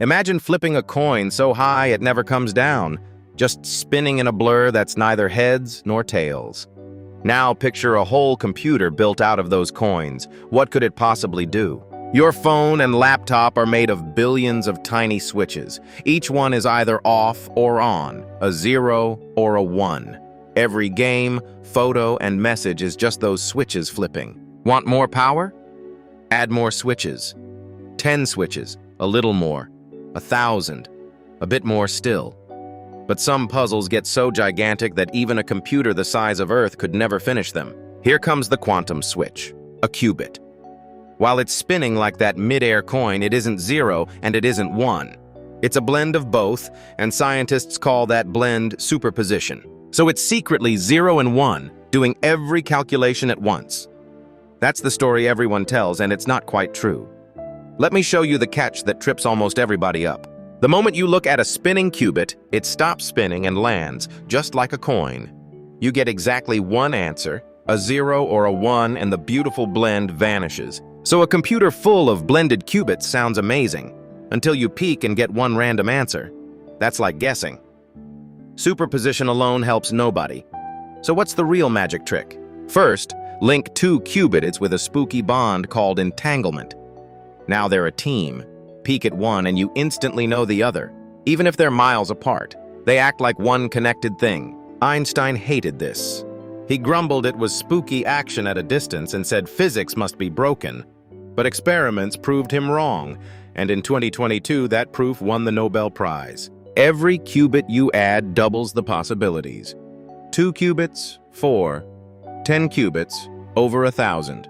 Imagine flipping a coin so high it never comes down, just spinning in a blur that's neither heads nor tails. Now picture a whole computer built out of those coins. What could it possibly do? Your phone and laptop are made of billions of tiny switches. Each one is either off or on, a 0 or a 1. Every game, photo, and message is just those switches flipping. Want more power? Add more switches. 10 switches, a little more. 1,000, a bit more still. But some puzzles get so gigantic that even a computer the size of Earth could never finish them. Here comes the quantum switch, a qubit. While it's spinning like that mid-air coin, it isn't 0 and it isn't 1. It's a blend of both, and scientists call that blend superposition. So it's secretly 0 and 1, doing every calculation at once. That's the story everyone tells, and it's not quite true. Let me show you the catch that trips almost everybody up. The moment you look at a spinning qubit, it stops spinning and lands, just like a coin. You get exactly one answer, a 0 or a 1, and the beautiful blend vanishes. So a computer full of blended qubits sounds amazing, until you peek and get one random answer. That's like guessing. Superposition alone helps nobody. So what's the real magic trick? First, link two qubits with a spooky bond called entanglement. Now they're a team. Peek at one and you instantly know the other, even if they're miles apart. They act like one connected thing. Einstein hated this. He grumbled it was spooky action at a distance and said physics must be broken. But experiments proved him wrong, and in 2022 that proof won the Nobel Prize. Every qubit you add doubles the possibilities. 2 qubits, 4. 10 qubits, over 1,000.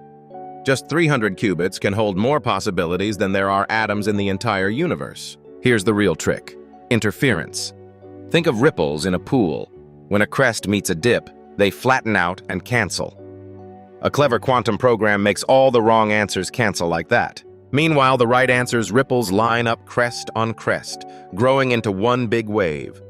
Just 300 qubits can hold more possibilities than there are atoms in the entire universe. Here's the real trick: interference. Think of ripples in a pool. When a crest meets a dip, they flatten out and cancel. A clever quantum program makes all the wrong answers cancel like that. Meanwhile, the right answer's ripples line up crest on crest, growing into one big wave.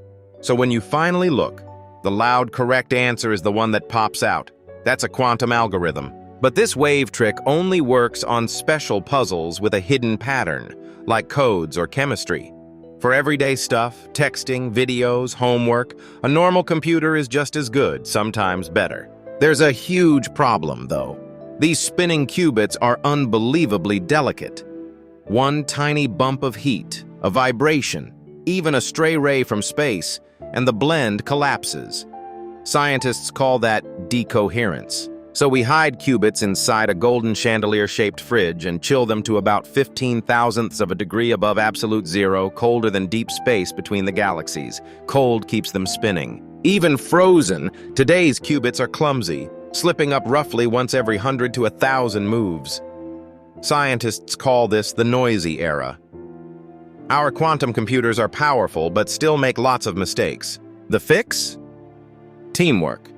So when you finally look, the loud correct answer is the one that pops out. That's a quantum algorithm. But this wave trick only works on special puzzles with a hidden pattern, like codes or chemistry. For everyday stuff, texting, videos, homework, a normal computer is just as good, sometimes better. There's a huge problem, though. These spinning qubits are unbelievably delicate. One tiny bump of heat, a vibration, even a stray ray from space, and the blend collapses. Scientists call that decoherence. So we hide qubits inside a golden chandelier-shaped fridge and chill them to about 15 thousandths of a degree above absolute zero, colder than deep space between the galaxies. Cold keeps them spinning. Even frozen, today's qubits are clumsy, slipping up roughly once every 100 to 1,000 moves. Scientists call this the noisy era. Our quantum computers are powerful but still make lots of mistakes. The fix? Teamwork.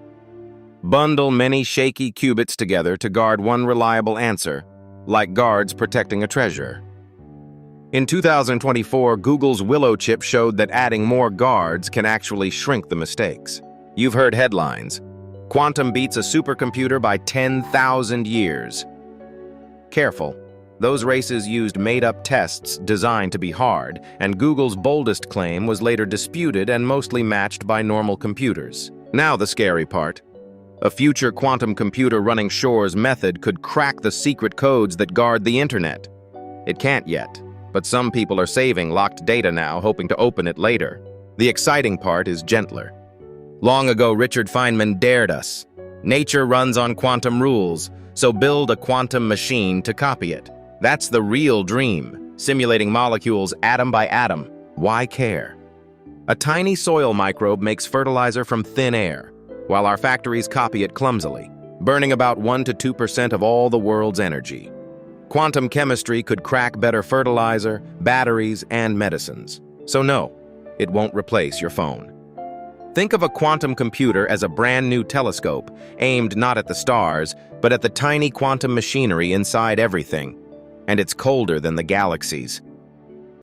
Bundle many shaky qubits together to guard one reliable answer, like guards protecting a treasure. In 2024, Google's Willow chip showed that adding more guards can actually shrink the mistakes. You've heard headlines: quantum beats a supercomputer by 10,000 years. Careful. Those races used made-up tests designed to be hard, and Google's boldest claim was later disputed and mostly matched by normal computers. Now the scary part. A future quantum computer running Shor's method could crack the secret codes that guard the internet. It can't yet, but some people are saving locked data now, hoping to open it later. The exciting part is gentler. Long ago, Richard Feynman dared us. Nature runs on quantum rules, so build a quantum machine to copy it. That's the real dream, simulating molecules atom by atom. Why care? A tiny soil microbe makes fertilizer from thin air, while our factories copy it clumsily, burning about 1 to 2% of all the world's energy. Quantum chemistry could crack better fertilizer, batteries, and medicines. So no, it won't replace your phone. Think of a quantum computer as a brand new telescope, aimed not at the stars, but at the tiny quantum machinery inside everything. And it's colder than the galaxies.